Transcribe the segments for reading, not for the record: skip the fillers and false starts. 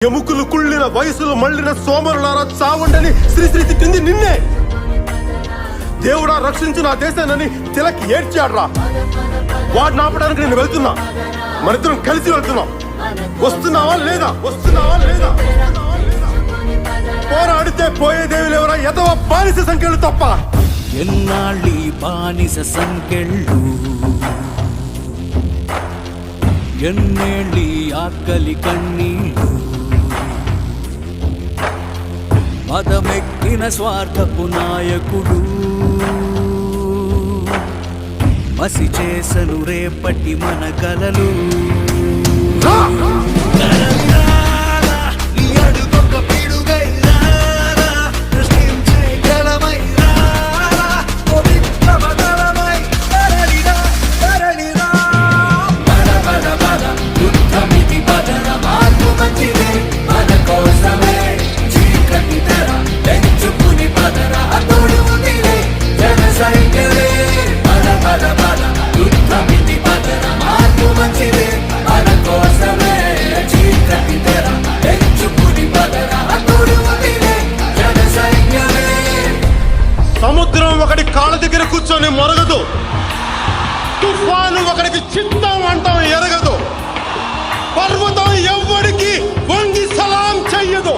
ఎముకలు కుళ్ళిన వయసులు మళ్ళిన సోమరులారా చావండని శ్రీశ్రీ తిట్టింది నిన్నే. దేవుడా రక్షించు నా దేశానని తిలక్ ఏడ్చాడ్రా. వాడిని ఆపడానికి నేను వెళ్తున్నా. మనిద్దరం కలిసి వెళ్తున్నాం. వస్తున్నావా లేదా? పోరాడితే పోయేదేవి లేవరా ఎదవ బానిస సంఖ్యలు తప్ప. ఎన్నాళ్ళీ బానిస సంఖ్యలు, ఎన్నేళ్ళీ ఆకలి కన్నీళ్ళు, మదమెక్కిన స్వార్థపు నాయకుడు మసి చేసను రేపటి మన కలలు. సముద్రం ఒకటి కాళ్ళ దగ్గర కూర్చొని మొరగదు. తుఫాను ఒకడికి చిత్తం అంటాం ఎరగదు. పర్వతం ఎవ్వడికి వంగి సలాం చెయ్యదు.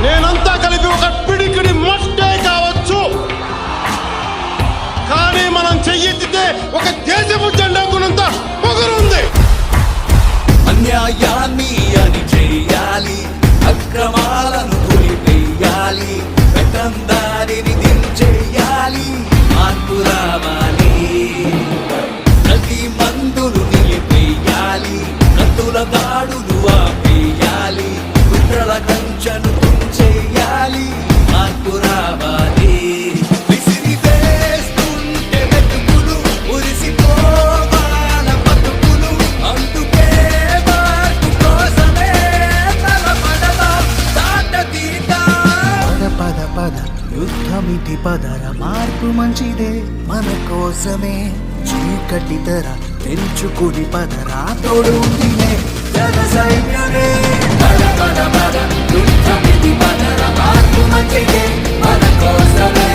నేనంతా కలిపి ఒక పిడికిడి మట్టే కావచ్చు, కానీ మనం చెయ్యెత్తితే ఒక దేశపు జెండా గుణంత పొగరుంది. అన్యాయాన్ని అని చెయ్యాలి, అక్రమాలను కొలిపేయాలి, పెద్దందారిని దించేయాలి, మార్పు రావాలి. ప్రతి మందులు నిలిపేయాలి, కత్తుల దాడులు ఆపేయాలి, కుట్రల కంచెను తుంచేయాలి, మార్పు రావాలి. విసిరి వేస్తుంటే వెతుకులు ఉరిసిపోవాల బతుకులు, అందుకే మార్పు కోసమే తలపడదాం దాట తీద్దాం. పద పద యుద్ధమిటి పదర, మార్పు మంచిదే మన కోసమే. చీకటి తెర తెంచుకుని పదరా, తోడు ఉందిలే జన సైన్యమే. పద పద పద యుద్ధమిటి పదర, మార్పు మంచిదే మన కోసమే.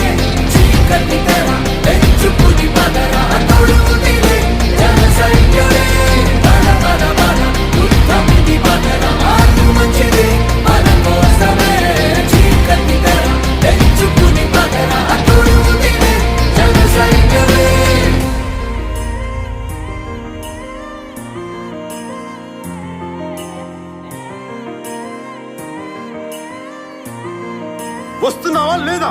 చీకటి తెర తెంచుకుని పదరా, తోడు ఉందిలే జన సైన్యమే. పద పద పద యుద్ధమిటి పదర, మార్పు మంచిదే మన కోసమే. చీకటి తెర తెంచుకుని పదరా, తోడు ఉందిలే జన సైన్యమే. వస్తున్నావా లేదా?